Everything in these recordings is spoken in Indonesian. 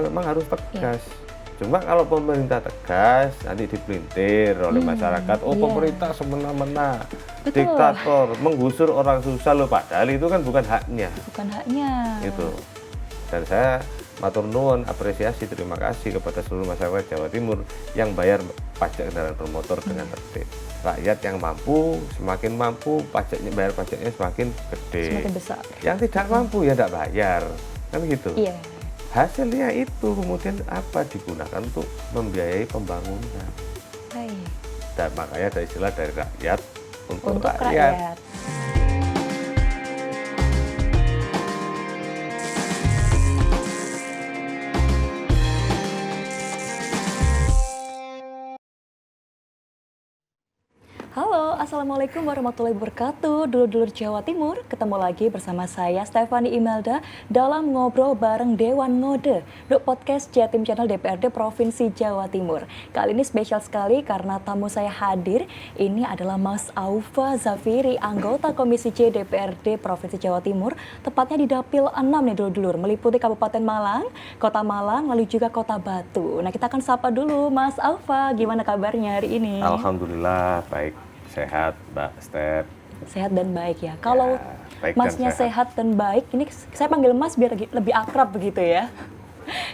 memang harus Iya. tegas. Cuma kalau pemerintah tegas, nanti dipelintir oleh masyarakat. Oh, Iya. pemerintah semena-mena, Betul. diktator, menggusur orang susah loh. Padahal itu kan bukan haknya. Bukan haknya. Itu. Dan saya matur nuwun, apresiasi, terima kasih kepada seluruh masyarakat Jawa Timur yang bayar pajak kendaraan bermotor dengan tertib. Rakyat yang mampu, semakin mampu, bayar pajaknya semakin gede. Semakin besar. Yang tidak mampu ya tidak bayar, kan gitu. Iya. Hasilnya itu kemudian apa digunakan untuk membiayai pembangunan. Baik. Dan makanya ada istilah dari rakyat untuk Untuk rakyat. rakyat. Halo, Assalamualaikum warahmatullahi wabarakatuh. Dulur-dulur Jawa Timur, ketemu lagi bersama saya Stefani Imelda dalam Ngobrol Bareng Dewan Ngode, podcast Jatim Channel DPRD Provinsi Jawa Timur. Kali ini spesial sekali karena tamu saya hadir. Ini adalah Mas Aufa Zafiri, anggota Komisi C DPRD Provinsi Jawa Timur, tepatnya di Dapil 6 nih dulur-dulur, meliputi Kabupaten Malang, Kota Malang, lalu juga Kota Batu. Nah, kita akan sapa dulu Mas Aufa, gimana kabarnya hari ini? Alhamdulillah, baik. Sehat, Mbak Step. Sehat dan baik ya. Kalau baik Masnya dan sehat. sehat dan baik, ini saya panggil Mas biar lebih akrab begitu ya.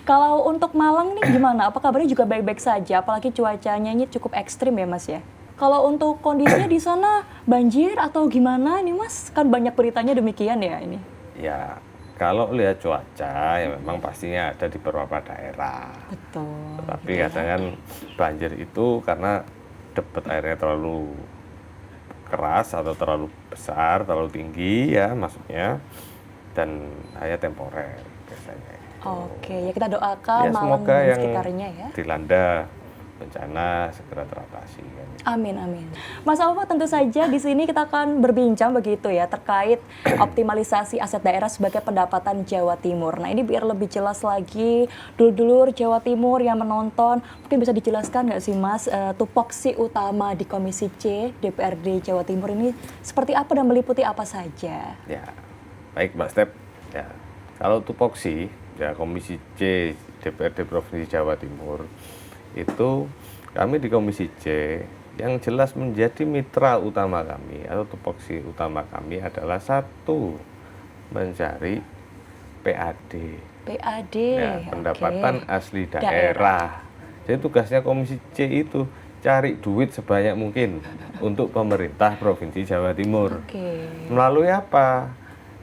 Kalau untuk Malang nih gimana? Apa kabarnya juga baik-baik saja? Apalagi cuacanya ini cukup ekstrim ya Mas ya. Kalau untuk kondisinya di sana banjir atau gimana nih Mas? Kan banyak beritanya demikian ya ini. Ya, kalau lihat cuaca ya memang pastinya ada di beberapa daerah. Betul. Tapi kadang kan banjir itu karena debit airnya terlalu keras atau terlalu besar, terlalu tinggi ya maksudnya, dan hanya temporer biasanya. Oke, ya kita doakan Ya, Malang semoga dan yang sekitarnya ya. dilanda bencana segera teratasi. Amin, amin. Mas Alfa, tentu saja di sini kita akan berbincang begitu ya terkait optimalisasi aset daerah sebagai pendapatan Jawa Timur. Nah, ini biar lebih jelas lagi, dulur-dulur Jawa Timur yang menonton, mungkin bisa dijelaskan nggak sih Mas, tupoksi utama di Komisi C DPRD Jawa Timur ini seperti apa dan meliputi apa saja? Ya, baik Mbak Step. Ya, kalau tupoksi ya Komisi C DPRD Provinsi Jawa Timur itu kami di Komisi C yang jelas menjadi mitra utama kami atau tupoksi utama kami adalah satu, mencari PAD. PAD, Ya, pendapatan oke. asli daerah. Jadi tugasnya Komisi C itu cari duit sebanyak mungkin untuk pemerintah Provinsi Jawa Timur. Oke. Melalui apa?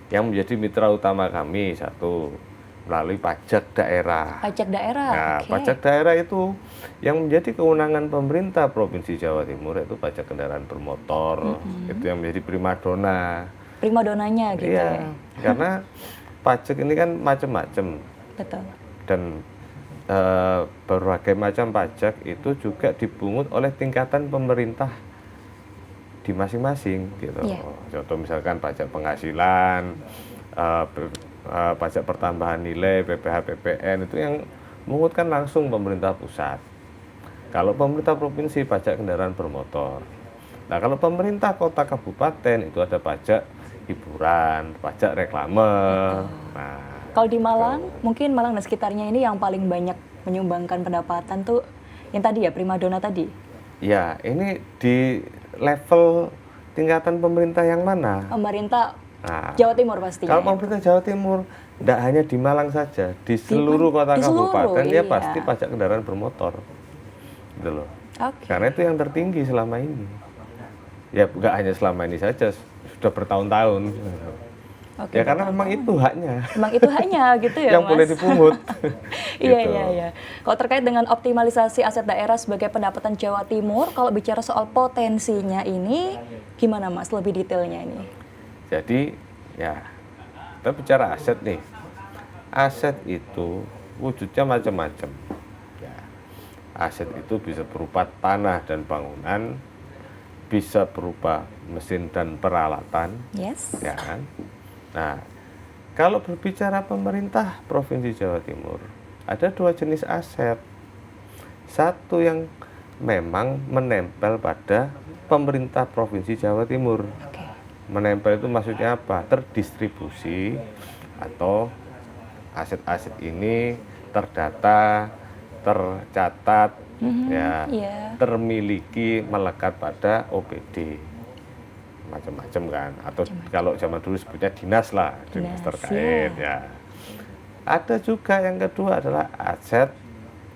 Yang menjadi mitra utama kami satu, melalui pajak daerah. Pajak daerah, Nah, oke. pajak daerah itu yang menjadi kewenangan pemerintah Provinsi Jawa Timur, itu pajak kendaraan bermotor. Itu yang menjadi primadona. Primadonanya gitu Iya, ya. karena pajak ini kan macam-macam Betul. dan berbagai macam pajak itu juga dipungut oleh tingkatan pemerintah di masing-masing gitu. Iya. Contoh misalkan pajak penghasilan, pajak pertambahan nilai, PPh, PPN itu yang mengutkan langsung pemerintah pusat. Kalau pemerintah provinsi pajak kendaraan bermotor. Nah, kalau pemerintah kota kabupaten itu ada pajak hiburan, pajak reklame. Nah, Kalau di Malang, mungkin Malang dan sekitarnya ini yang paling banyak menyumbangkan pendapatan tuh yang tadi ya, primadona tadi. ya ini di level tingkatan pemerintah yang mana? Pemerintah Nah, Jawa Timur pastinya. kalau pemerintah Jawa Timur, tidak hanya di Malang saja, di seluruh kota di seluruh, kabupaten ya iya. pasti pajak kendaraan bermotor, gitu loh. Oke. Karena itu yang tertinggi selama ini. Ya bukan hanya selama ini saja, sudah bertahun-tahun. Oke, Ya karena memang itu haknya Memang itu hanya gitu ya, yang Mas. boleh dipungut. Iya, Gitu. iya, iya. Kalau terkait dengan optimalisasi aset daerah sebagai pendapatan Jawa Timur, kalau bicara soal potensinya ini, gimana Mas lebih detailnya ini? Jadi ya kita bicara aset nih. Aset itu wujudnya macam-macam. Ya, aset itu bisa berupa tanah dan bangunan, bisa berupa mesin dan peralatan, Yes. ya kan? Nah, kalau berbicara pemerintah Provinsi Jawa Timur, ada dua jenis aset. Satu yang memang menempel pada pemerintah Provinsi Jawa Timur. Oke. Menempel itu maksudnya apa? Terdistribusi atau aset-aset ini terdata, tercatat, ya, Iya. termiliki, melekat pada OPD. Macam-macam kan, atau kalau zaman dulu sebutnya dinas lah, dinas Dinas, terkait ya. Ada juga yang kedua adalah aset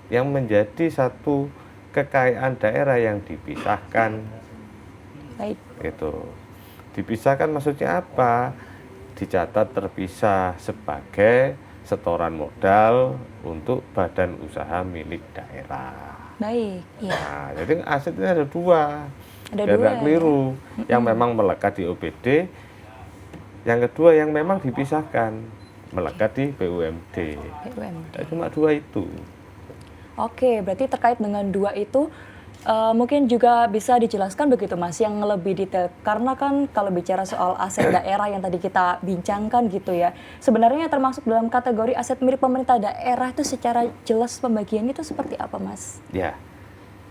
yang menjadi satu kekayaan daerah yang dipisahkan. Baik. Itu dipisahkan maksudnya apa? Dicatat terpisah sebagai setoran modal untuk badan usaha milik daerah. Baik. Iya. Nah, jadi aset ini ada dua. Ada Biar dua, nggak keliru. Yang memang melekat di OPD, yang kedua yang memang dipisahkan, melekat di BUMD. BUMD. Ya, cuma dua itu. Oke, berarti terkait dengan dua itu mungkin juga bisa dijelaskan begitu Mas yang lebih detail. Karena kan kalau bicara soal aset daerah yang tadi kita bincangkan gitu ya, sebenarnya termasuk dalam kategori aset milik pemerintah daerah itu secara jelas pembagiannya itu seperti apa Mas? Ya,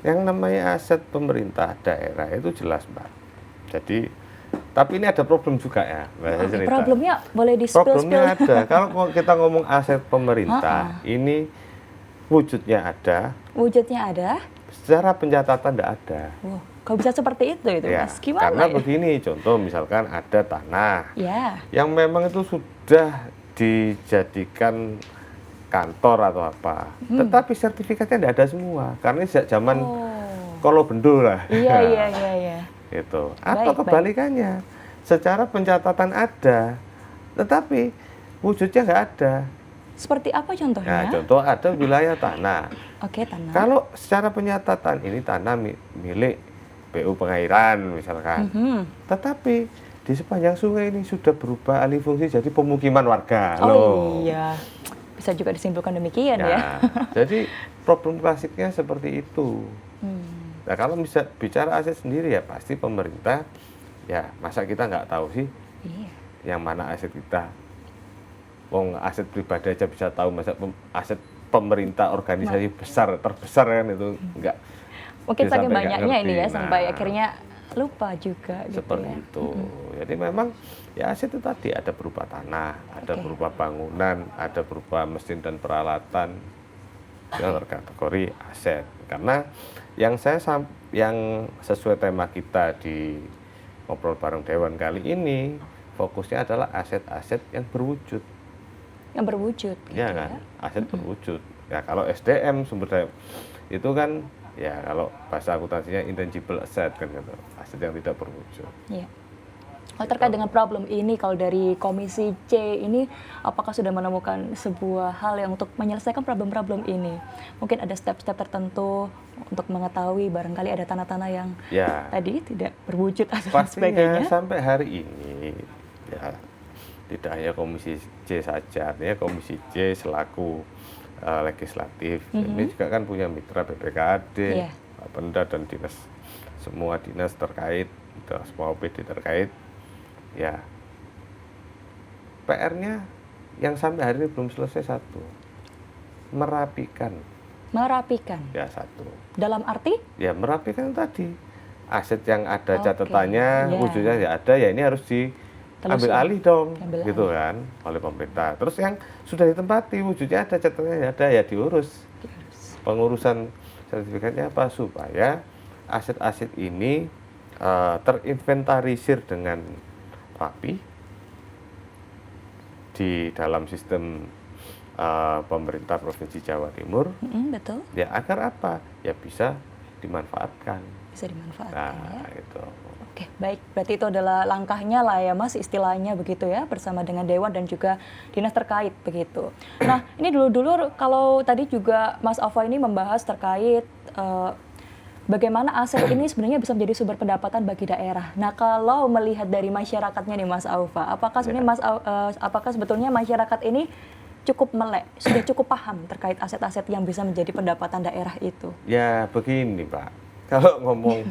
yang namanya aset pemerintah daerah itu jelas, Mbak. Jadi, tapi ini ada problem juga ya, Mbak. Saya Oke, cerita. problemnya boleh Problemnya di-spill-spill. ada. Kalau kita ngomong aset pemerintah, ini wujudnya ada, Wujudnya ada. secara pencatatan tidak ada. Wah, kok bisa seperti itu Ya, Mas? Gimana karena ya? begini, contoh misalkan ada tanah Ya, yang memang itu sudah dijadikan kantor atau apa, tetapi sertifikatnya tidak ada semua, karena ini sejak zaman Kolo Bendo lah. iya, iya, iya, iya. Gitu. Atau Baik, kebalikannya, secara pencatatan ada, tetapi wujudnya nggak ada. Seperti apa Nah, contohnya? contoh ada wilayah tanah. Oke, tanah. Kalau secara penyatatan ini tanah milik PU Pengairan misalkan, tetapi di sepanjang sungai ini sudah berubah alih fungsi jadi pemukiman warga. Oh Loh. iya, bisa juga disimpulkan demikian ya. Nah, jadi problem klasiknya seperti itu. Nah, kalau bisa bicara aset sendiri ya pasti pemerintah, ya masa kita nggak tahu sih Iya. yang mana aset kita. Wong aset pribadi aja bisa tahu, masa aset pemerintah organisasi besar terbesar kan itu enggak. Mungkin Dia saking sampai nggak banyaknya ini ya ngerti. sampai Nah, akhirnya lupa juga gitu seperti ya. itu. Jadi memang ya aset itu tadi ada berupa tanah, ada Oke. berupa bangunan, ada berupa mesin dan peralatan. Itu terkategori aset. Karena yang yang sesuai tema kita di ngobrol bareng Dewan kali ini, fokusnya adalah aset-aset yang berwujud. Yang berwujud gitu Ya kan, aset berwujud. Ya kalau SDM sumber daya itu kan ya kalau bahasa akuntansinya intangible asset kan gitu. Aset yang tidak berwujud. Iya. Kalau terkait dengan problem ini, kalau dari Komisi C ini, apakah sudah menemukan sebuah hal yang untuk menyelesaikan problem-problem ini? Mungkin ada step-step tertentu untuk mengetahui barangkali ada tanah-tanah yang Ya, tadi tidak berwujud atau pastinya sebagainya. sampai hari ini ya tidak hanya Komisi C saja, artinya Komisi C selaku legislatif ini juga kan punya mitra BPKAD, Iya. Bapenda dan dinas, semua dinas terkait, semua OPD terkait. Ya, PR-nya yang sampai hari ini belum selesai satu, merapikan. Merapikan. Ya satu. Dalam arti? Ya merapikan tadi aset yang ada Oke, catatannya, ya. wujudnya ya ada, ya ini harus diambil Telusuri. alih dong, Ambil gitu kan, oleh pemerintah. Terus yang sudah ditempati, wujudnya ada, catatannya ada, ya diurus. Pengurusan sertifikatnya apa supaya aset-aset ini terinventarisir dengan rapi di dalam sistem pemerintah Provinsi Jawa Timur. Betul, Ya agar apa? Ya bisa dimanfaatkan. bisa dimanfaatkan ya. Nah, itu. Oke, baik. Berarti itu adalah langkahnya lah ya Mas, istilahnya begitu ya, bersama dengan Dewan dan juga dinas terkait begitu. Nah, ini dulu-dulu kalau tadi juga Mas Alfa ini membahas terkait bagaimana aset ini sebenarnya bisa menjadi sumber pendapatan bagi daerah. Nah, kalau melihat dari masyarakatnya nih Mas Alfa, apakah sebenarnya apakah sebetulnya masyarakat ini cukup melek, sudah cukup paham terkait aset-aset yang bisa menjadi pendapatan daerah itu? Ya begini Pak, kalau ngomong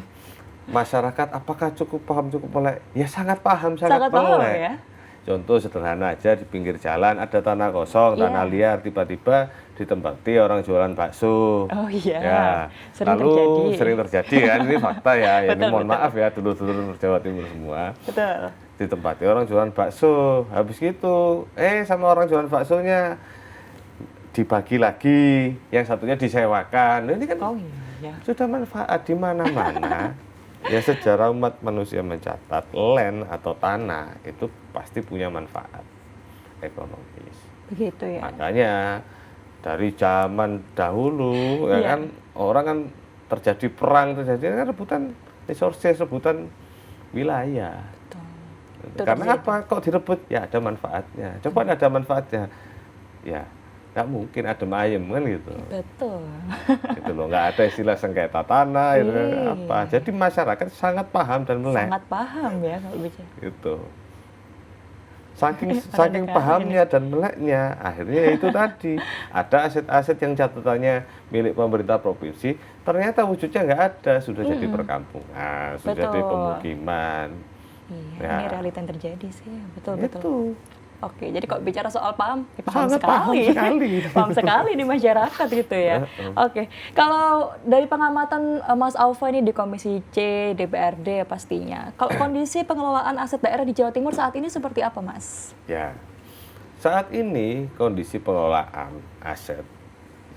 masyarakat apakah cukup paham, cukup melek? Ya sangat paham, sangat paham melek. ya. Contoh sederhana aja, di pinggir jalan ada tanah kosong, Iya. tanah liar, tiba-tiba ditempati orang jualan bakso. Oh iya, Ya, sering lalu terjadi. sering terjadi kan, ini fakta ya. Ini Betul, mohon betul. maaf ya dulur-dulur Jawa Timur semua. Betul. Ditempati orang jualan bakso, habis gitu sama orang jualan baksonya dibagi lagi, yang satunya disewakan. Nah, ini kan Oh iya. sudah manfaat di mana-mana. Ya sejarah umat manusia mencatat land atau tanah itu pasti punya manfaat ekonomis. Begitu ya. Makanya dari zaman dahulu ya Iya. kan orang kan terjadi perang, terjadi kan rebutan resources, rebutan wilayah. Betul. Itu Karena terjadi. apa? Kok direbut? Ya ada manfaatnya. Coba ada manfaatnya. Ya nggak mungkin adem ayem kan gitu. Betul. Gitu loh, nggak ada istilah sengketa tanah itu Iya. apa. Jadi masyarakat sangat paham dan melek. Sangat paham ya kalau bicara. Gitu. Saking Pada saking kali pahamnya dan meleknya, akhirnya itu tadi ada aset-aset yang catatannya milik pemerintah provinsi, ternyata wujudnya nggak ada, sudah jadi perkampungan, sudah jadi Betul. pemukiman. Iya, Ya. ini realita yang terjadi sih. Betul, betul. Itu Oke, jadi kalau bicara soal paham, ya paham sangat paham sekali. sekali. Paham sekali di masyarakat gitu ya. Oke, kalau dari pengamatan Mas Aufa ini di Komisi C DPRD pastinya, kalau kondisi pengelolaan aset daerah di Jawa Timur saat ini seperti apa, Mas? Ya, saat ini kondisi pengelolaan aset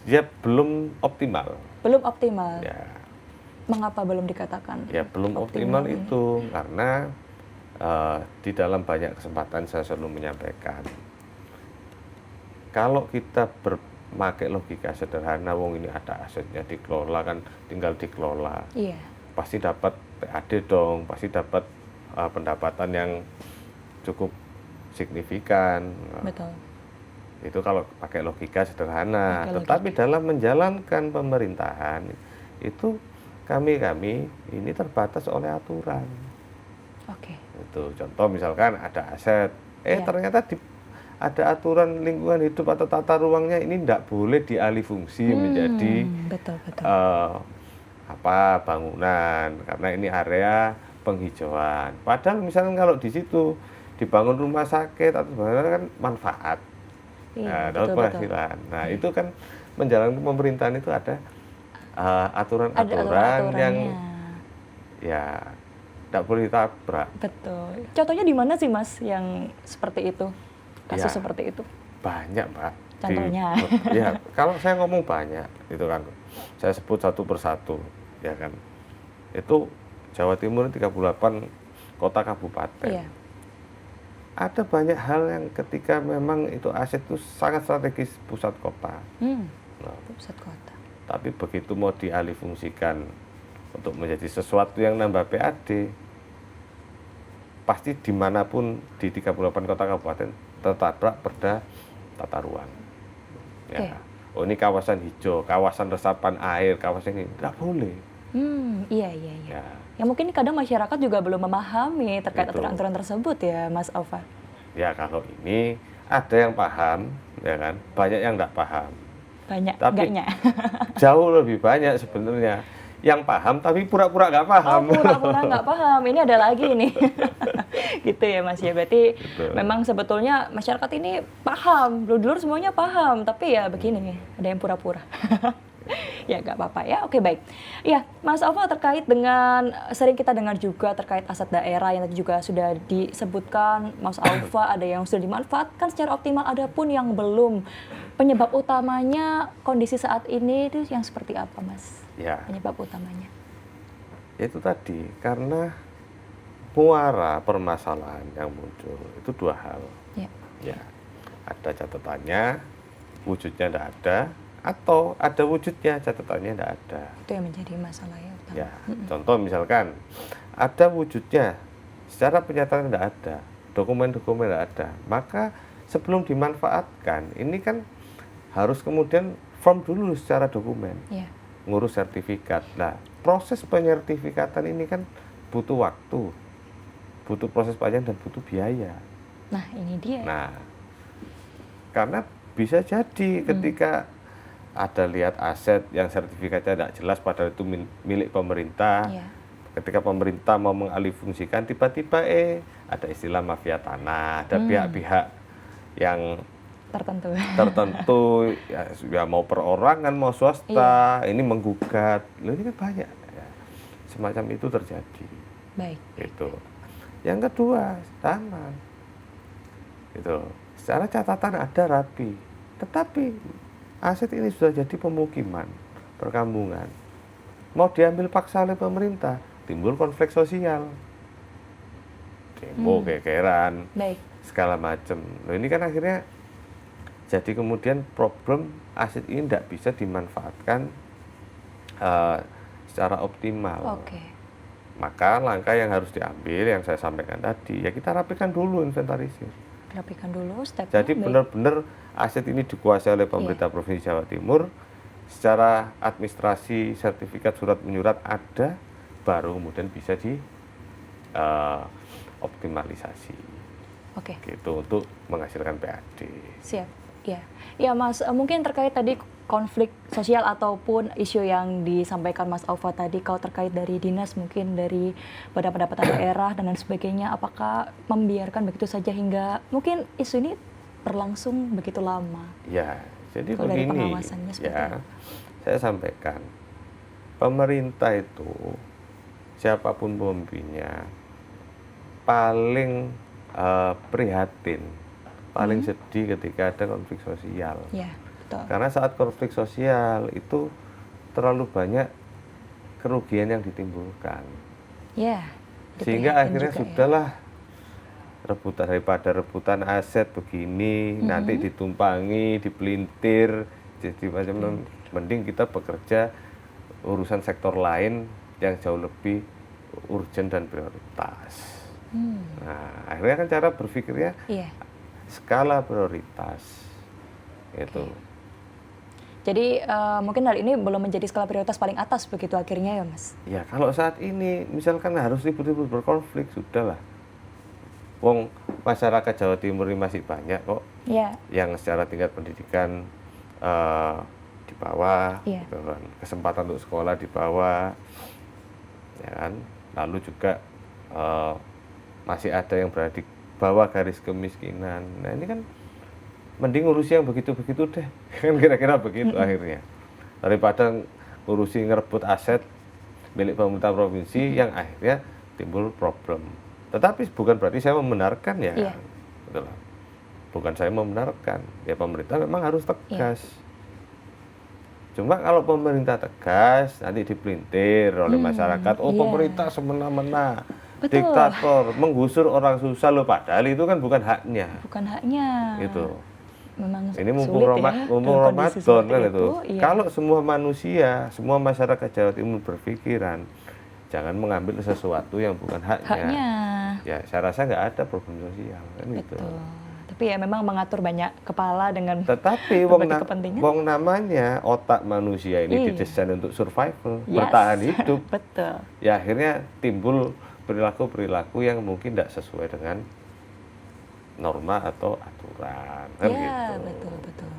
ya belum optimal. Belum optimal. Ya, Mengapa belum dikatakan? ya belum optimal ini? itu karena di dalam banyak kesempatan saya selalu menyampaikan, kalau kita berpakai logika sederhana, wong ini ada asetnya dikelola kan, tinggal dikelola, Iya, pasti dapat PAD dong, pasti dapat pendapatan yang cukup signifikan. Nah, betul. itu kalau pakai logika sederhana. Pakai Tetapi dalam menjalankan pemerintahan itu kami ini terbatas oleh aturan. Oke. Itu contoh misalkan ada aset, Ya. ternyata ada aturan lingkungan hidup atau tata ruangnya ini tidak boleh dialih fungsi menjadi Betul, betul. bangunan karena ini area penghijauan. Padahal misalkan kalau di situ dibangun rumah sakit atau sebagainya kan manfaat, Iya, dapat betul, penghasilan. Nah itu kan menjalankan pemerintahan itu ada aturan-aturan yang ya tidak boleh ditabrak. Betul. Contohnya di mana sih, Mas, yang seperti itu? Kasus Ya. seperti itu? Banyak, Pak. Contohnya? Ya, kalau saya ngomong banyak, itu kan, saya sebut satu persatu, ya kan. Itu Jawa Timur 38 kota kabupaten. Iya. Ada banyak hal yang ketika memang itu aset itu sangat strategis pusat kota. Nah, Pusat kota. tapi begitu mau dialih fungsikan untuk menjadi sesuatu yang nambah PAD, pasti dimanapun di 38 kota kabupaten tertabrak perda tata ruang. Ya. Oh ini kawasan hijau, kawasan resapan air, kawasan ini tidak boleh. Iya. Ya, Ya mungkin kadang masyarakat juga belum memahami terkait Betul. aturan-aturan tersebut ya, Mas Aufa. ya kalau ini ada yang paham, ya kan, banyak yang tidak paham. Banyak Tapi enggaknya. jauh lebih banyak sebenarnya yang paham tapi pura-pura nggak Oh, paham. pura-pura nggak paham. Ini ada lagi nih. Gitu ya, Mas ya. Berarti Betul. memang sebetulnya masyarakat ini paham. Dulu-dulu semuanya paham, tapi ya begini nih, ada yang pura-pura. Ya nggak apa-apa ya. Oke, baik. Ya, Mas Alfa, terkait dengan sering kita dengar juga terkait aset daerah yang tadi juga sudah disebutkan Mas Alfa, ada yang sudah dimanfaatkan secara optimal, ada pun yang belum. Penyebab utamanya kondisi saat ini itu yang seperti apa, Mas? Ya, Penyebab utamanya. itu tadi karena muara permasalahan yang muncul itu dua hal. Ya. Ya, ada catatannya, wujudnya tidak ada, atau ada wujudnya, catatannya tidak ada. Itu yang menjadi masalah ya utama. Ya, contoh misalkan ada wujudnya, secara penyataan tidak ada, dokumen-dokumen tidak ada, maka sebelum dimanfaatkan, ini kan harus kemudian form dulu secara dokumen, Ya. ngurus sertifikat. Nah, proses penyertifikatan ini kan butuh waktu, butuh proses panjang dan butuh biaya. Nah, ini dia. Nah, karena bisa jadi ketika ada lihat aset yang sertifikatnya tidak jelas padahal itu milik pemerintah, Ya. ketika pemerintah mau mengalihfungsikan tiba-tiba ada istilah mafia tanah, ada pihak-pihak yang tertentu ya mau perorangan mau swasta ini menggugat. Loh, ini kan banyak ya. Semacam itu terjadi. Baik. Itu. Yang kedua, sama. Itu. Secara catatan ada rapi, tetapi aset ini sudah jadi pemukiman, perkampungan, mau diambil paksa oleh pemerintah, timbul konflik sosial, demo, gegeran, Baik. segala macam. Nah, ini kan akhirnya jadi kemudian problem aset ini tidak bisa dimanfaatkan secara optimal. Oke. Maka langkah yang harus diambil yang saya sampaikan tadi, ya kita rapikan dulu inventarisir. Rapikan dulu stepnya. Jadi baik. benar-benar aset ini dikuasai oleh pemerintah Provinsi Jawa Timur, secara administrasi sertifikat surat menyurat ada, baru kemudian bisa di optimalisasi. Oke. Gitu untuk menghasilkan PAD. Siap. Ya. Ya Mas, mungkin terkait tadi konflik sosial ataupun isu yang disampaikan Mas Aufa tadi, kalau terkait dari dinas mungkin dari Badan Pendapatan Daerah dan lain sebagainya, apakah membiarkan begitu saja hingga mungkin isu ini berlangsung begitu lama? Ya, jadi Kalau dari begini, pengawasannya seperti ya, apa? saya sampaikan, pemerintah itu siapapun pemimpinnya paling prihatin, paling sedih ketika ada konflik sosial. Ya, betul. Karena saat konflik sosial itu terlalu banyak kerugian yang ditimbulkan. Ya. Sehingga diprihatin akhirnya juga ya. sudahlah rebutan daripada rebutan aset begini nanti ditumpangi, dipelintir, jadi macam mending kita bekerja urusan sektor lain yang jauh lebih urgent dan prioritas. Nah, akhirnya kan cara berpikirnya Iya. skala prioritas itu. Jadi mungkin hal ini belum menjadi skala prioritas paling atas begitu akhirnya ya Mas? Ya kalau saat ini misalkan harus ribut-ribut berkonflik, sudahlah. Wong masyarakat Jawa Timur ini masih banyak kok Iya. yang secara tingkat pendidikan di bawah, Iya. gitu kan. Kesempatan untuk sekolah di bawah, ya kan. Lalu juga masih ada yang berada di bawah garis kemiskinan. Nah ini kan mending ngurusi yang begitu-begitu deh, kan kira-kira begitu akhirnya. Daripada ngurusi ngerebut aset milik pemerintah provinsi yang akhirnya timbul problem. Tetapi bukan berarti saya membenarkan ya, Iya. gitu loh. Bukan saya membenarkan, ya pemerintah memang harus tegas. Cuma kalau pemerintah tegas nanti dipelintir oleh masyarakat, oh iya. pemerintah semena-mena, Betul. diktator, menggusur orang susah loh, padahal itu kan bukan haknya. Bukan haknya. Gitu. Memang Ini mumpung sulit mumpung dalam kondisi Ramadan seperti kan itu. iya. Kalau semua manusia, semua masyarakat Jawa Timur berpikiran, jangan mengambil sesuatu yang bukan haknya. Ya, saya rasa nggak ada problem sosial kan gitu. Betul. Tapi ya memang mengatur banyak kepala dengan Tetapi berbagai kepentingan. wong namanya otak manusia ini Iya. didesain untuk survival, Yes. bertahan hidup. Betul. Ya akhirnya timbul perilaku-perilaku yang mungkin tidak sesuai dengan norma atau aturan kan Ya, gitu. betul.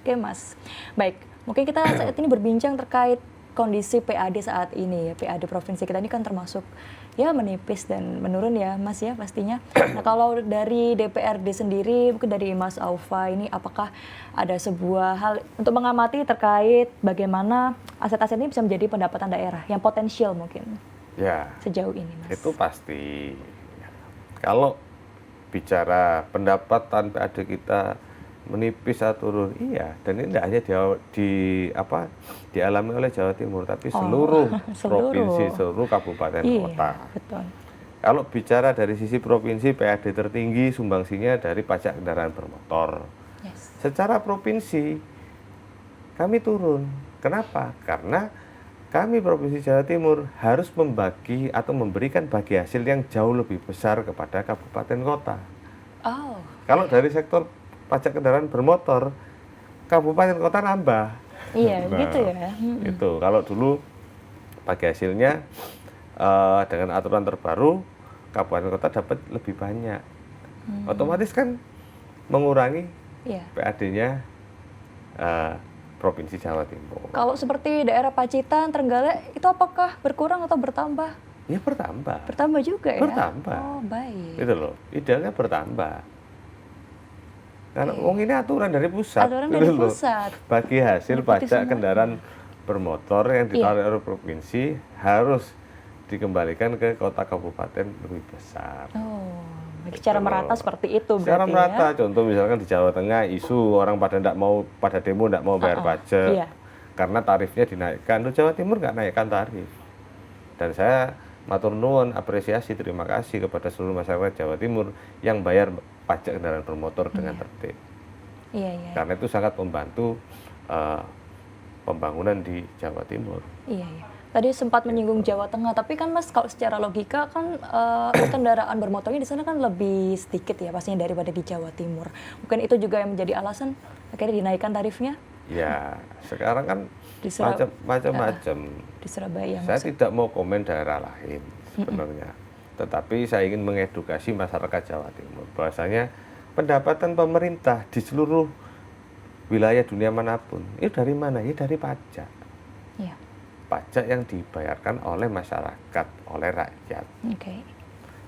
Oke Mas. Baik, mungkin kita saat ini berbincang terkait kondisi PAD saat ini ya. PAD provinsi kita ini kan termasuk ya menipis dan menurun ya Mas ya pastinya. Nah kalau dari DPRD sendiri, mungkin dari Mas Aufa ini apakah ada sebuah hal untuk mengamati terkait bagaimana aset-aset ini bisa menjadi pendapatan daerah yang potensial mungkin Ya, sejauh ini Mas? itu pasti. Kalau bicara pendapatan PAD kita menipis atau turun, iya, dan ini tidak hanya dialami oleh Jawa Timur, tapi seluruh provinsi, seluruh kabupaten kota. Betul. Kalau bicara dari sisi provinsi, PAD tertinggi sumbangsinya dari pajak kendaraan bermotor. Yes. Secara provinsi kami turun. Kenapa? Karena kami Provinsi Jawa Timur harus membagi atau memberikan bagi hasil yang jauh lebih besar kepada kabupaten kota. Oh. Kalau dari sektor pajak kendaraan bermotor, kabupaten kota nambah. Iya, Nah, gitu ya. Itu kalau dulu bagi hasilnya dengan aturan terbaru, kabupaten kota dapat lebih banyak. Otomatis kan mengurangi Iya. PAD-nya Provinsi Jawa Timur. Kalau seperti daerah Pacitan, Trenggalek, itu apakah berkurang atau bertambah? Ya bertambah. Bertambah juga ya? Bertambah. Oh, baik. Itu loh, idealnya bertambah. Karena ini aturan dari pusat. Aturan gitu dari loh. pusat. Bagi hasil Mengikuti pajak semuanya. kendaraan bermotor yang ditarik oleh provinsi harus dikembalikan ke kota kabupaten lebih besar. Oh, Secara Gitu merata loh. seperti itu Secara berarti merata, ya. contoh misalkan di Jawa Tengah isu orang pada demo tidak mau bayar pajak Iya. karena tarifnya dinaikkan. Di Jawa Timur nggak naikkan tarif. Dan saya matur nuwun, apresiasi, terima kasih kepada seluruh masyarakat Jawa Timur yang bayar pajak kendaraan bermotor dengan tertib. Iya, iya. Karena itu sangat membantu pembangunan di Jawa Timur. Iya, iya. Tadi sempat menyinggung Jawa Tengah, tapi kan Mas kalau secara logika kan kendaraan bermotornya di sana kan lebih sedikit ya pastinya daripada di Jawa Timur. Mungkin itu juga yang menjadi alasan akhirnya dinaikkan tarifnya Ya, sekarang kan di Surab- macam-macam. di Surabaya. Saya Mas. tidak mau komen daerah lain sebenarnya. Tetapi saya ingin mengedukasi masyarakat Jawa Timur bahwasanya pendapatan pemerintah di seluruh wilayah dunia manapun itu dari mana? Ya dari pajak. Iya. Pajak yang dibayarkan oleh masyarakat, oleh rakyat. Oke.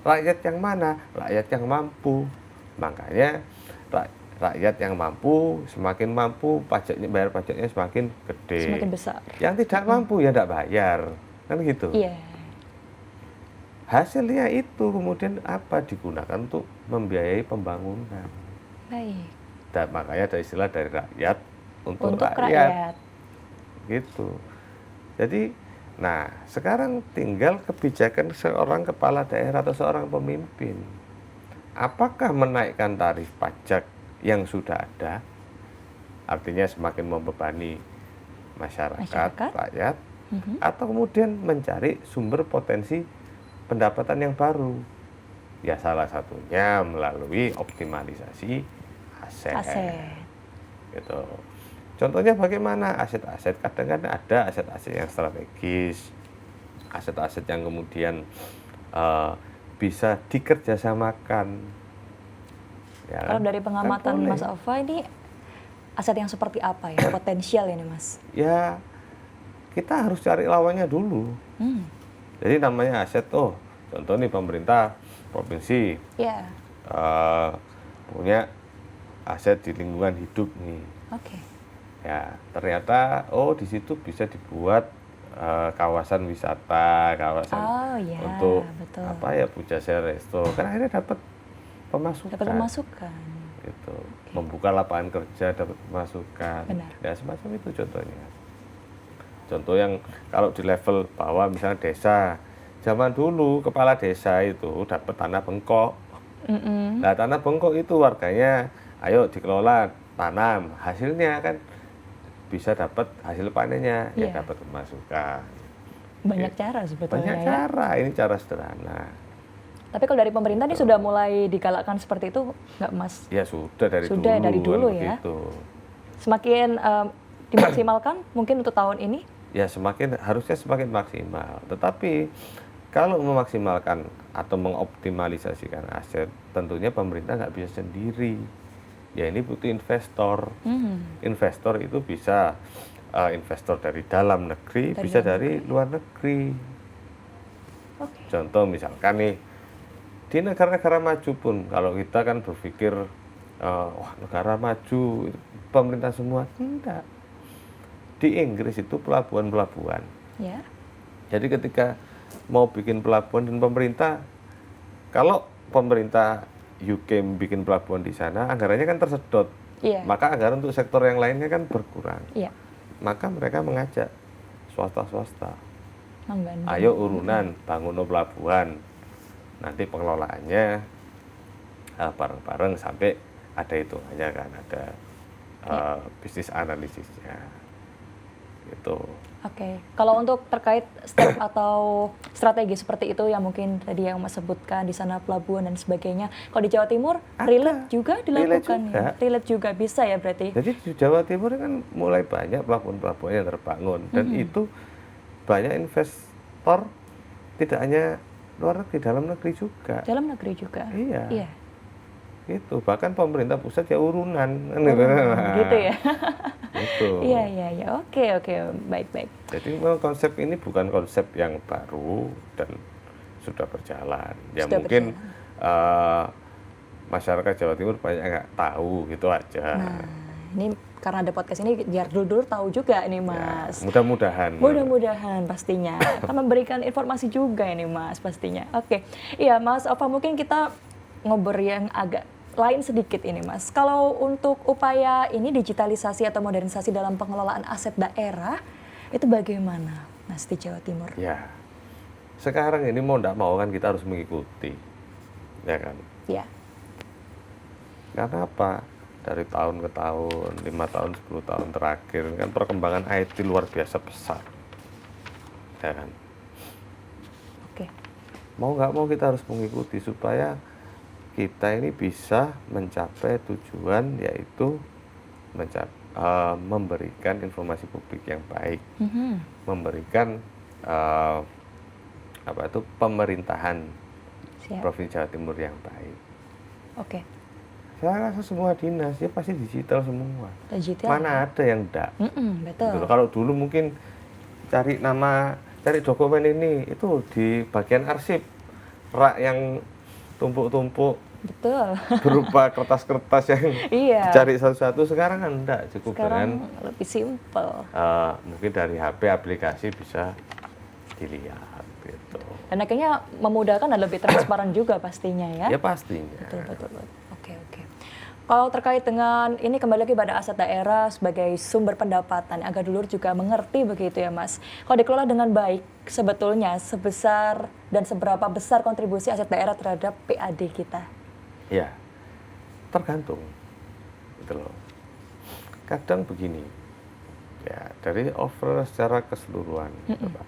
Rakyat yang mana? Rakyat yang mampu. Makanya rakyat yang mampu, semakin mampu pajaknya, bayar pajaknya semakin gede. Semakin besar. Yang tidak mampu ya tidak bayar. Kan gitu. Iya. Hasilnya itu kemudian apa? Digunakan untuk membiayai pembangunan. Baik. Dan makanya ada istilah dari rakyat untuk Untuk rakyat. rakyat. Gitu. Jadi, nah sekarang tinggal kebijakan seorang kepala daerah atau seorang pemimpin. Apakah menaikkan tarif pajak yang sudah ada, artinya semakin membebani masyarakat. Rakyat, atau kemudian mencari sumber potensi pendapatan yang baru. Ya salah satunya melalui optimalisasi aset. Gitu. Contohnya bagaimana? Aset-aset, kadang-kadang ada aset-aset yang strategis, aset-aset yang kemudian bisa dikerjasamakan. Ya Kalau kan? dari pengamatan Kan boleh. Mas Ova ini aset yang seperti apa ya potensial ini Mas? Ya kita harus cari lawannya dulu. Jadi namanya aset, contoh nih pemerintah provinsi Iya. punya aset di lingkungan hidup nih. Oke. Ya ternyata di situ bisa dibuat kawasan wisata, kawasan iya, untuk betul. apa ya Pujasera Resto. Kan akhirnya dapat pemasukan. Dapat pemasukan. Gitu. Membuka lapangan kerja, dapat pemasukan. Benar. Ya semacam itu contohnya. Contoh yang kalau di level bawah misalnya desa, zaman dulu kepala desa itu dapat tanah bengkok. Nah tanah bengkok itu warganya, ayo dikelola tanam, hasilnya kan bisa dapat hasil panennya, ya dapat pemasukan. Banyak cara sebetulnya. Banyak cara, ini cara sederhana. Tapi kalau dari pemerintah ini sudah mulai digalakkan seperti itu nggak Mas? Ya sudah dari Dari dulu kan ya. begitu. Semakin dimaksimalkan mungkin untuk tahun ini? Ya harusnya semakin maksimal. Tetapi kalau memaksimalkan atau mengoptimalisasikan aset, tentunya pemerintah nggak bisa sendiri. Ya ini butuh investor. Investor itu bisa investor dari dalam negeri, bisa dari luar negeri. Contoh misalkan nih, di negara-negara maju pun, kalau kita kan berpikir, wah negara maju, pemerintah semua, enggak. Di Inggris itu pelabuhan-pelabuhan. Ya. Jadi ketika mau bikin pelabuhan dan pemerintah, kalau pemerintah UK bikin pelabuhan di sana, anggarannya kan tersedot. Maka anggaran untuk sektor yang lainnya kan berkurang. Maka mereka mengajak swasta-swasta. Ayo urunan bangun pelabuhan. Nanti pengelolaannya bareng-bareng sampai ada hitungannya kan, ada bisnis analisisnya. Gitu. Oke. Kalau untuk terkait step atau strategi seperti itu yang mungkin tadi yang Mas sebutkan di sana pelabuhan dan sebagainya, kalau di Jawa Timur relate juga dilakukan ya? Relate juga bisa ya berarti? Jadi di Jawa Timur kan mulai banyak pelabuhan-pelabuhan yang terbangun dan itu banyak investor tidak hanya luar negeri, dalam negeri juga. Dalam negeri juga? Iya. Gitu. Bahkan pemerintah pusat ya urunan. Gitu ya? Gitu. Iya. Oke. Baik. Jadi memang konsep ini bukan konsep yang baru dan sudah berjalan. Ya sudah mungkin masyarakat Jawa Timur banyak yang nggak tahu gitu aja. Nah, ini karena ada podcast ini biar dulu tahu juga ini Mas. Ya, mudah-mudahan. Mudah-mudahan pastinya akan memberikan informasi juga ini Mas pastinya. Oke. Iya Mas Ova, mungkin kita ngobrol yang agak lain sedikit ini Mas. Kalau untuk upaya ini digitalisasi atau modernisasi dalam pengelolaan aset daerah, itu bagaimana Mas di Jawa Timur? Ya, sekarang ini mau tidak mau kan kita harus mengikuti, ya kan? Ya. Karena apa? Dari tahun ke tahun, 5 tahun, 10 tahun terakhir kan perkembangan IT luar biasa pesat, ya kan? Oke. Mau nggak mau kita harus mengikuti supaya kita ini bisa mencapai tujuan, yaitu memberikan informasi publik yang baik, memberikan pemerintahan Siap. Provinsi Jawa Timur yang baik. Oke. Saya rasa semua dinas ya pasti digital semua. Digital. Mana ada yang enggak? Betul. Gitu loh. Kalau dulu mungkin cari dokumen ini itu di bagian arsip, rak yang tumpuk-tumpuk Betul. berupa kertas-kertas yang Iya. dicari satu-satu. Sekarang kan enggak, cukup Sekarang dengan lebih simpel. mungkin dari HP aplikasi bisa dilihat gitu. Dan akhirnya memudahkan dan lebih transparan juga pastinya ya. Ya pastinya. Betul. Oke. Kalau terkait dengan ini kembali lagi pada aset daerah sebagai sumber pendapatan agar dulur juga mengerti begitu ya Mas. Kalau dikelola dengan baik sebetulnya sebesar dan seberapa besar kontribusi aset daerah terhadap PAD kita? Ya, tergantung. Gitu loh. Kadang begini, ya dari over secara keseluruhan, gitu, Pak.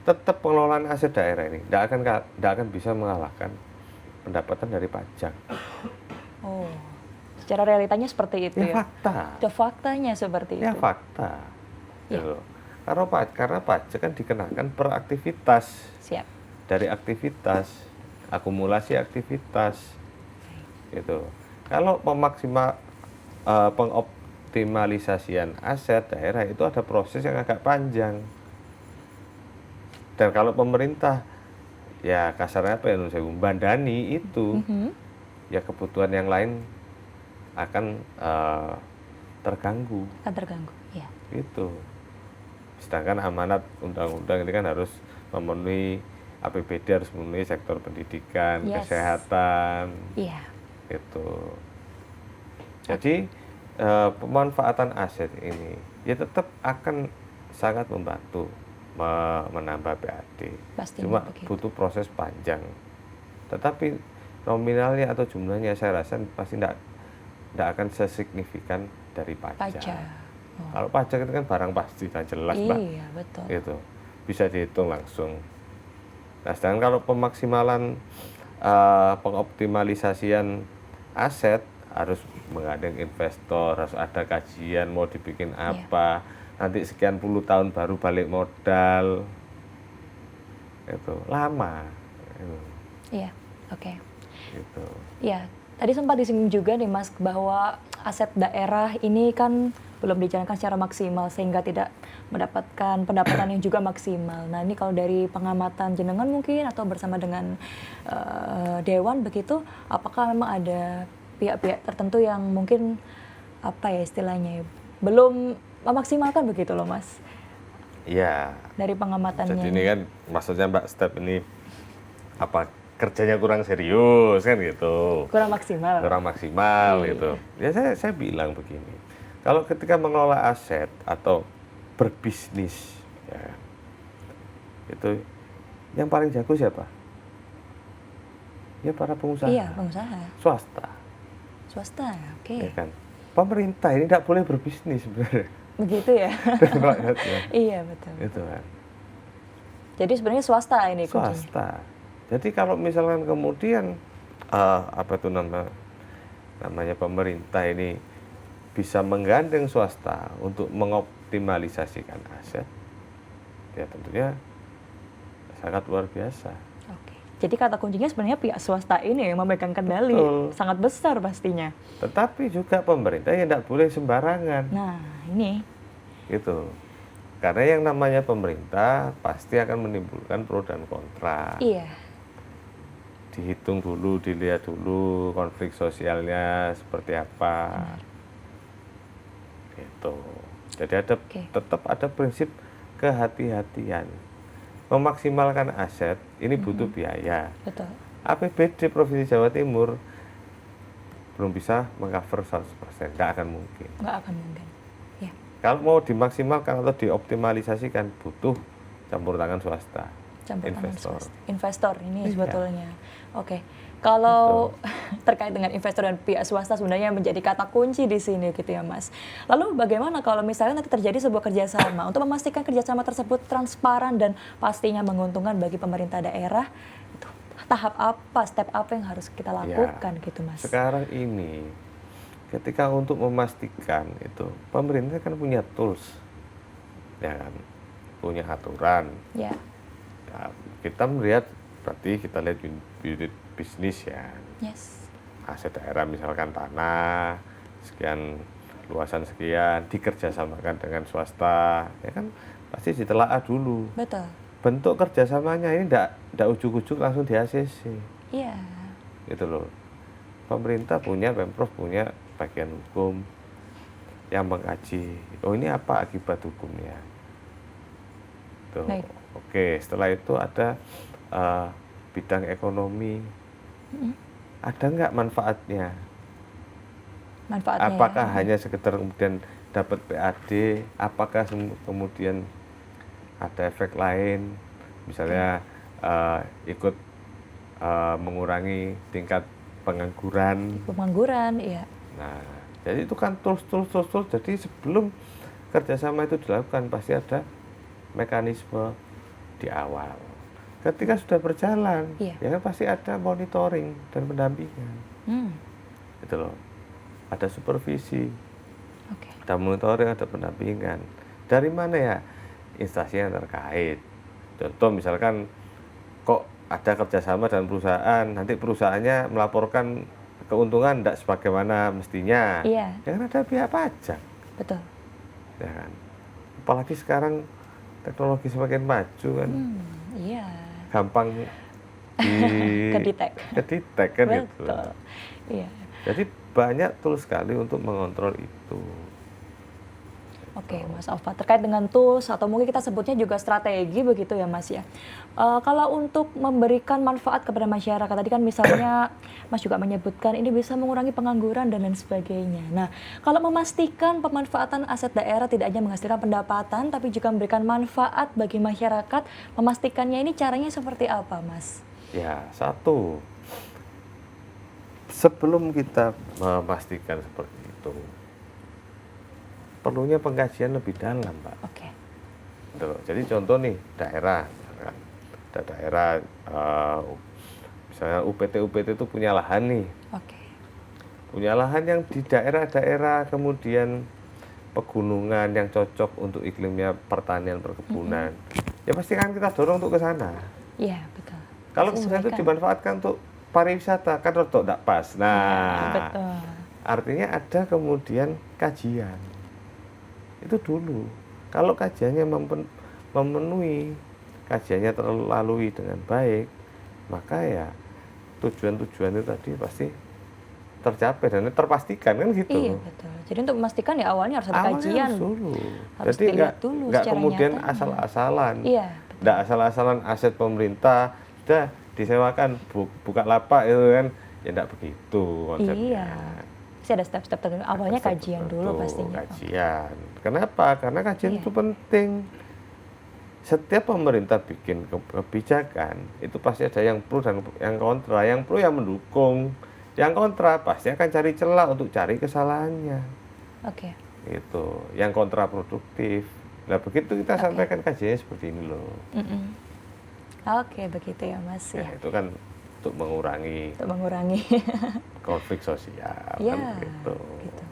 Tetap pengelolaan aset daerah ini tidak akan bisa mengalahkan pendapatan dari pajak. Oh, secara realitanya seperti itu ya? Fakta. Ada faktanya seperti Ya itu? fakta. Ya. Gitu. Karena pajak kan dikenakan per aktivitas. Siap. Dari aktivitas, akumulasi aktivitas. Gitu. Kalau pengoptimalisasian aset daerah itu ada proses yang agak panjang. Dan kalau pemerintah ya kasarnya apa ya bandani itu, ya kebutuhan yang lain akan terganggu. Akan terganggu, ya. Itu. Sedangkan amanat undang-undang ini kan harus memenuhi APBD, harus memenuhi sektor pendidikan, kesehatan. Iya. Itu. Jadi pemanfaatan aset ini ya tetap akan sangat membantu menambah PAD. Cuma begitu. butuh proses panjang. Tetapi nominalnya atau jumlahnya saya rasa pasti tidak akan sesignifikan dari pajak. Oh. Kalau pajak itu kan barang pasti dan jelas, Mbak. Iya, betul. Itu bisa dihitung langsung. Nah, sedangkan kalau pemaksimalan pengoptimalisasian aset harus menggandeng investor, harus ada kajian mau dibikin apa, nanti sekian puluh tahun baru balik modal, itu lama. Iya, oke. Gitu. Ya, tadi sempat disinggung juga nih Mas bahwa aset daerah ini kan belum dijalankan secara maksimal sehingga tidak mendapatkan pendapatan yang juga maksimal. Nah ini kalau dari pengamatan jenengan mungkin atau bersama dengan Dewan begitu, apakah memang ada pihak-pihak tertentu yang mungkin apa ya istilahnya belum memaksimalkan begitu loh Mas? Iya. Dari pengamatannya. Jadi ini kan maksudnya Mbak Step ini apa kerjanya kurang serius kan gitu. Kurang maksimal. Kurang maksimal gitu. Ya saya bilang begini. Kalau ketika mengelola aset atau berbisnis ya, itu yang paling jago siapa? Ya para pengusaha. Iya, pengusaha. Swasta, oke. Ya kan? Pemerintah ini tidak boleh berbisnis sebenarnya. Begitu ya? Rakyatnya. Iya, betul. Itu kan. Jadi sebenarnya swasta ini kuncinya. Swasta. Jadi kalau misalkan kemudian namanya pemerintah ini bisa menggandeng swasta untuk mengoptimalisasikan aset, ya tentunya sangat luar biasa. Oke. Jadi kata kuncinya sebenarnya pihak swasta ini yang memegang kendali. Betul. Sangat besar pastinya. Tetapi juga pemerintah yang tidak boleh sembarangan. Nah, ini. Gitu. Karena yang namanya pemerintah pasti akan menimbulkan pro dan kontra. Iya. Dihitung dulu, dilihat dulu konflik sosialnya seperti apa. Gitu. Jadi tetap ada prinsip kehati-hatian. Memaksimalkan aset ini butuh biaya. Betul. APBD Provinsi Jawa Timur belum bisa mengcover 100%, nggak akan mungkin. Nggak akan mungkin. Ya. Kalau mau dimaksimalkan atau dioptimalisasikan butuh campur tangan swasta, Campur tangan investor. swasta. Investor ini Iya. sebetulnya. Oke. Kalau terkait dengan investor dan pihak swasta sebenarnya menjadi kata kunci di sini gitu ya Mas. Lalu bagaimana kalau misalnya nanti terjadi sebuah kerjasama untuk memastikan kerjasama tersebut transparan dan pastinya menguntungkan bagi pemerintah daerah, itu tahap apa, step apa yang harus kita lakukan gitu Mas? Sekarang ini ketika untuk memastikan itu pemerintah kan punya tools, ya kan, punya aturan. Ya. Nah, kita melihat berarti kita lihat unit bisnis ya, Yes. aset daerah misalkan tanah sekian, luasan sekian, dikerjasamakan dengan swasta, ya kan pasti ditelaah dulu. Betul. Bentuk kerjasamanya ini ndak ujuk-ujuk langsung di ACC, Iya. gitu loh. Pemerintah punya, Pemprov punya bagian hukum yang mengkaji, oh ini apa akibat hukumnya. Tuh. Baik. Oke, setelah itu ada bidang ekonomi, ada nggak manfaatnya? Manfaatnya. Apakah ya. hanya sekedar kemudian dapat PAD, apakah kemudian ada efek lain, misalnya ikut mengurangi tingkat pengangguran. Pengangguran, iya. Nah, jadi itu kan tools. Jadi sebelum kerjasama itu dilakukan pasti ada mekanisme di awal. Ketika sudah berjalan, Iya. ya kan pasti ada monitoring dan pendampingan, gitu loh. Ada supervisi, Oke. ada monitoring, ada pendampingan. Dari mana ya? Instansi yang terkait. Contoh misalkan kok ada kerjasama dengan perusahaan, nanti perusahaannya melaporkan keuntungan tidak sebagaimana mestinya. Iya. Ya kan ada pihak pajak, Betul. ya kan. Apalagi sekarang teknologi semakin maju kan, Iya. gampang Kedetek. kedetek kan gitu. Betul. Iya. Jadi banyak tools sekali untuk mengontrol itu. Oke, Mas Alfa. Terkait dengan tools atau mungkin kita sebutnya juga strategi begitu ya, Mas ya. Kalau untuk memberikan manfaat kepada masyarakat, tadi kan misalnya Mas juga menyebutkan ini bisa mengurangi pengangguran dan lain sebagainya. Nah, kalau memastikan pemanfaatan aset daerah tidak hanya menghasilkan pendapatan, tapi juga memberikan manfaat bagi masyarakat, memastikannya ini caranya seperti apa, Mas? Ya, satu, sebelum kita memastikan seperti itu, perlunya pengkajian lebih dalam, Pak. Oke. Gitu. Jadi contoh nih, daerah, misalkan, ada daerah, misalnya UPT itu punya lahan nih, Oke. punya lahan yang di daerah-daerah kemudian pegunungan yang cocok untuk iklimnya pertanian perkebunan, ya pasti kan kita dorong untuk ke sana. Iya, betul. Kalau kemudian itu dimanfaatkan untuk pariwisata, kan rotok tidak pas. Nah, betul. artinya ada kemudian kajian. Itu dulu. Kalau kajiannya memenuhi, kajiannya terlalui dengan baik, maka ya tujuan-tujuan itu tadi pasti tercapai dan terpastikan kan gitu. Iya, betul. Jadi untuk memastikan ya awalnya harus ada Awalnya kajian. harus dulu. Harus Jadi dilihat dulu nggak secara kemudian nyatanya. asal-asalan. Iya, Nggak asal-asalan aset pemerintah sudah disewakan buka lapak itu kan, ya nggak begitu konsepnya. Iya. Pasti ada step-step tertentu. Awalnya Step kajian tertentu, dulu pastinya. Kajian. Kenapa? Karena kajian Iya. itu penting. Setiap pemerintah bikin kebijakan itu pasti ada yang pro dan yang kontra. Yang pro yang mendukung, yang kontra pasti akan cari celah untuk cari kesalahannya. Oke. Itu yang kontraproduktif. Nah begitu kita sampaikan kajiannya seperti ini loh. Oke, begitu ya Mas. Ya, Ya. itu kan untuk mengurangi Untuk mengurangi. konflik sosial Ya, kan begitu. gitu.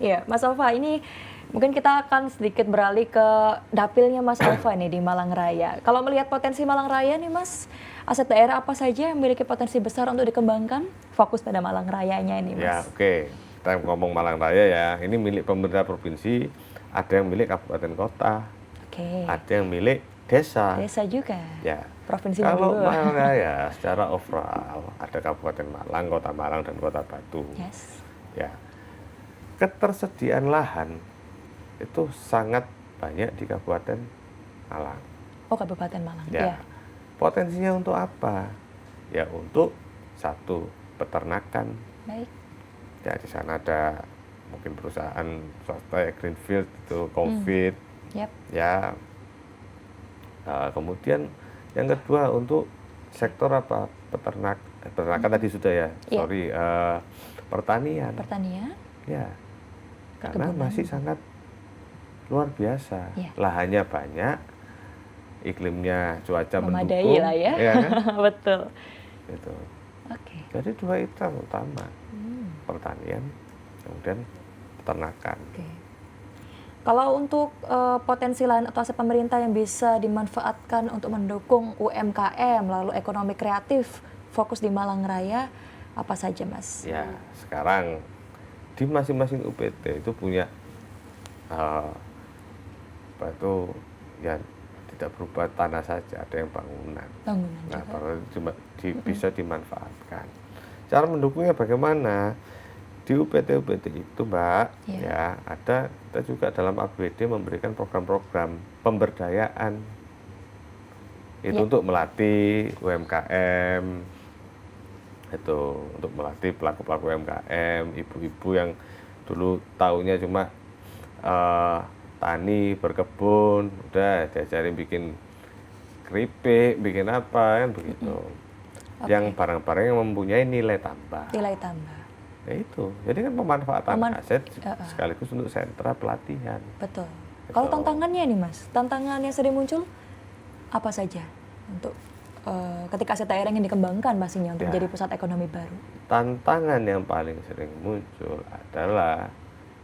Iya, Mas Alfa, ini mungkin kita akan sedikit beralih ke dapilnya Mas Alfa nih di Malang Raya. Kalau melihat potensi Malang Raya nih Mas, aset daerah apa saja yang memiliki potensi besar untuk dikembangkan? Fokus pada Malang Rayanya ini Mas. Ya oke, kita ngomong Malang Raya ya, ini milik pemerintah provinsi, ada yang milik kabupaten kota, Oke. ada yang milik desa. Desa juga. Ya. Provinsi Kalau dulu. Malang Raya secara overall ada Kabupaten Malang, Kota Malang dan Kota Batu. Yes. Ya. Ketersediaan lahan itu sangat banyak di Kabupaten Malang. Oh, Kabupaten Malang. Ya. Iya. Potensinya untuk apa? Ya untuk satu peternakan, Baik. ya di sana ada mungkin perusahaan swasta ya Greenfield itu Comfit, Yap. ya. Kemudian yang kedua untuk sektor apa peternakan tadi sudah ya, Iya. sorry, pertanian, Pertanian. ya, karena Perkebunan. masih sangat luar biasa, Iya. lahannya banyak, iklimnya cuaca Memadai mendukung, lah ya. kan? Betul. Gitu. Oke. Jadi dua itu yang utama, Hmm. pertanian, kemudian peternakan. Oke. Kalau untuk potensi lain atau aset pemerintah yang bisa dimanfaatkan untuk mendukung UMKM lalu ekonomi kreatif fokus di Malang Raya, apa saja, Mas? Ya, sekarang di masing-masing UPT itu punya apa itu ya tidak berupa tanah saja, ada yang bangunan. Bangunan Nah, juga. baru cuma bisa dimanfaatkan. Cara mendukungnya bagaimana? Di UPT-UPT itu, Mbak, Iya. ya ada kita juga dalam APBD memberikan program-program pemberdayaan. Itu Iya. untuk melatih UMKM, itu untuk melatih pelaku-pelaku UMKM, ibu-ibu yang dulu taunya cuma tani, berkebun, udah diajarin bikin keripik, bikin apa kan begitu. Oke. Yang barang-barang yang mempunyai nilai tambah. Nilai tambah. Ya itu. Jadi kan pemanfaatan aset Heeh. sekaligus untuk sentra pelatihan. Betul. Kalau tantangannya nih, Mas, tantangan yang sering muncul apa saja untuk ketika aset daerah yang dikembangkan pastinya untuk Ya. menjadi pusat ekonomi baru? Tantangan yang paling sering muncul adalah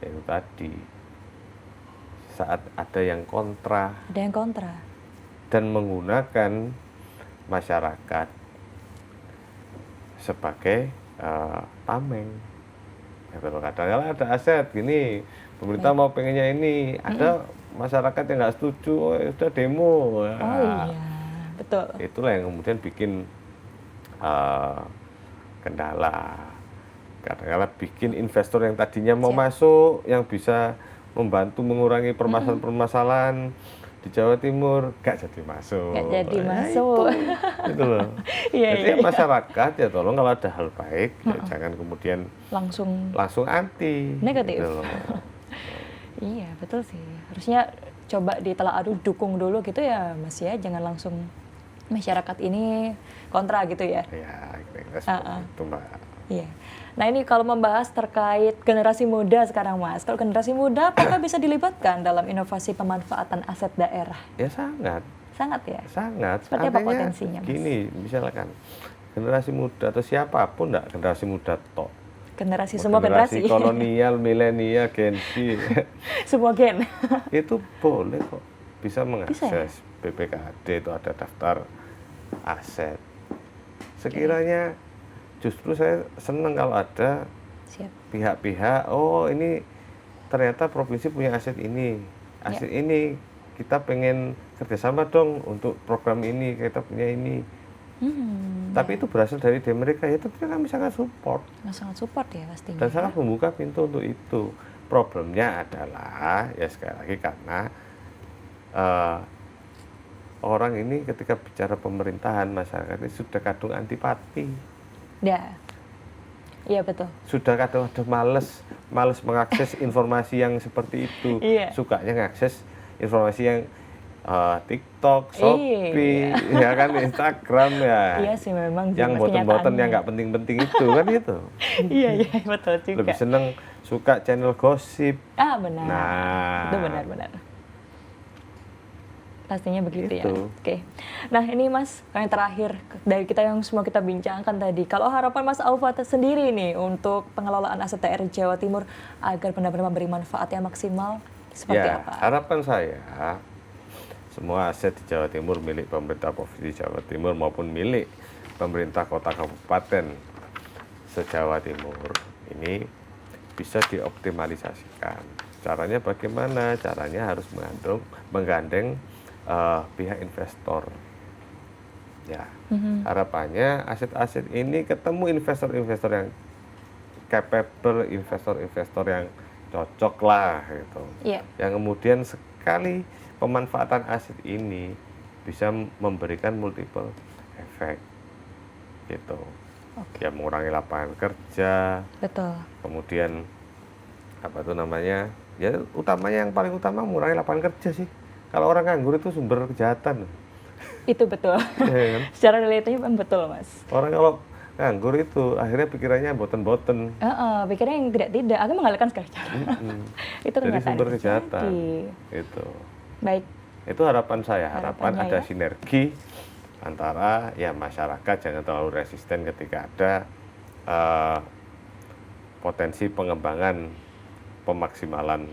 itu tadi saat ada yang kontra Ada yang kontra. dan menggunakan masyarakat sebagai tameng. Ya, kadang-kadang ada aset gini, pemerintah mau pengennya ini, ada masyarakat yang nggak setuju, oh, ya sudah demo. Oh Nah, iya, betul. itulah yang kemudian bikin kendala. Kadang-kadang bikin investor yang tadinya mau Siap. masuk, yang bisa membantu mengurangi permasalahan-permasalahan di Jawa Timur, gak jadi masuk. Nggak jadi Ya, masuk. Itu loh. Iya, Jadi iya, iya. masyarakat ya tolong kalau ada hal baik, ya jangan kemudian Langsung anti. Negatif. Gitu loh. iya, betul sih. Harusnya coba ditelaah dulu, dukung dulu gitu ya, Mas ya. Jangan langsung masyarakat ini kontra gitu ya. Ya, kira-kira seperti itu, Mbak. Iya. Nah ini kalau membahas terkait generasi muda sekarang, Mas. Kalau generasi muda apakah bisa dilibatkan dalam inovasi pemanfaatan aset daerah? Ya sangat. Sangat ya? Sangat. Seperti apa Artinya potensinya, Mas? gini, misalkan generasi muda atau siapapun enggak generasi muda tok. Generasi semua generasi. Kolonial, milenial, Gen Z Semua gen. itu boleh kok bisa Bisa ya? mengakses BPKD, itu ada daftar aset. Sekiranya justru saya senang kalau ada Siap. pihak-pihak, oh ini ternyata provinsi punya aset ini, aset ini kita pengen kerjasama dong untuk program ini, kita punya ini. Tapi itu berasal dari mereka, ya tentunya kami sangat support Sangat support ya pastinya. dan sangat membuka pintu untuk itu. Problemnya adalah ya sekali lagi karena orang ini ketika bicara pemerintahan, masyarakat ini sudah kadung antipati. Ya. Iya betul. Sudah kadang-kadang males mengakses informasi yang seperti itu. Iya. Sukanya mengakses informasi yang TikTok, Shopee, ya kan, Instagram ya. Iya sih memang. Yang Mas, boten-boten kenyataannya. yang nggak penting-penting itu kan itu. Iya iya betul juga. Lebih seneng suka channel gosip. Ah benar. Nah. Itu benar-benar. Pastinya begitu ya. Gitu. Oke. Nah ini Mas, yang terakhir dari kita yang semua kita bincangkan tadi. Kalau harapan Mas Aufa sendiri nih untuk pengelolaan aset daerah Jawa Timur agar benar-benar memberi manfaat yang maksimal, seperti Ya, apa? harapan saya semua aset di Jawa Timur milik pemerintah Provinsi Jawa Timur maupun milik pemerintah kota kabupaten se-Jawa Timur ini bisa dioptimalisasikan. Caranya bagaimana? Caranya harus menggandeng pihak investor. Ya, harapannya aset-aset ini ketemu investor-investor yang capable, investor-investor yang cocok lah gitu. Iya. Yang kemudian sekali pemanfaatan aset ini bisa memberikan multiple efek gitu. Oke. Ya mengurangi lapangan kerja, Betul. kemudian apa tuh namanya? Ya utamanya yang paling utama mengurangi lapangan kerja sih. Kalau orang nganggur itu sumber kejahatan. Itu betul. Ya kan? Secara realitanya memang betul, Mas. Orang kalau nganggur itu akhirnya pikirannya boten-boten. Pikirnya yang tidak-tidak, akan mengalihkan segala cara. Itu Jadi kenyataan sumber yang kejahatan. terjadi. Itu. Baik, Itu harapan saya, harapan Harapannya ada ya. sinergi antara ya masyarakat jangan terlalu resisten ketika ada eh, potensi pengembangan pemaksimalan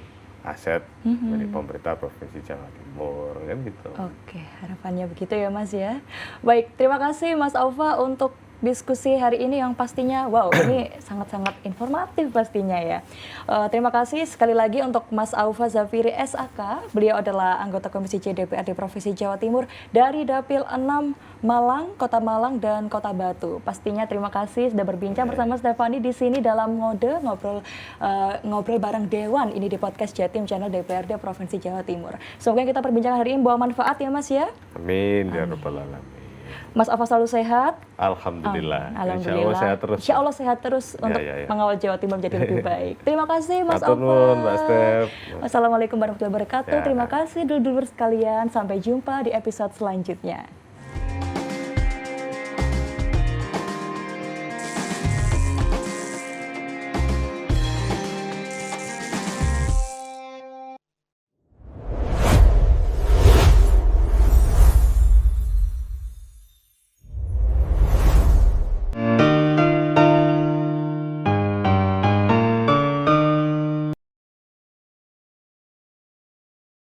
aset dari pemerintah Provinsi Jawa Timur kan gitu. oke, harapannya begitu ya Mas ya. Baik, terima kasih Mas Aufa untuk diskusi hari ini yang pastinya, wow, ini sangat-sangat informatif pastinya ya. Terima kasih sekali lagi untuk Mas Aufa Zafiri SAK. Beliau adalah anggota Komisi C DPRD Provinsi Jawa Timur dari Dapil 6 Malang, Kota Malang, dan Kota Batu. Pastinya terima kasih sudah berbincang bersama Stefani di sini dalam ngobrol bareng Dewan ini di podcast Jatim Channel DPRD Provinsi Jawa Timur. Semoga yang kita perbincangkan hari ini membawa manfaat ya Mas ya. Amin ya rabbal alamin. Mas Aufa selalu sehat. Alhamdulillah. Alhamdulillah. Insya Allah sehat terus. Insya Allah sehat terus untuk ya. mengawal Jawa Timur menjadi lebih baik. Terima kasih Mas Matur Aufa. nuwun, Mbak Steph. Wassalamualaikum warahmatullahi wabarakatuh. Ya. Terima kasih dulur-dulur sekalian. Sampai jumpa di episode selanjutnya.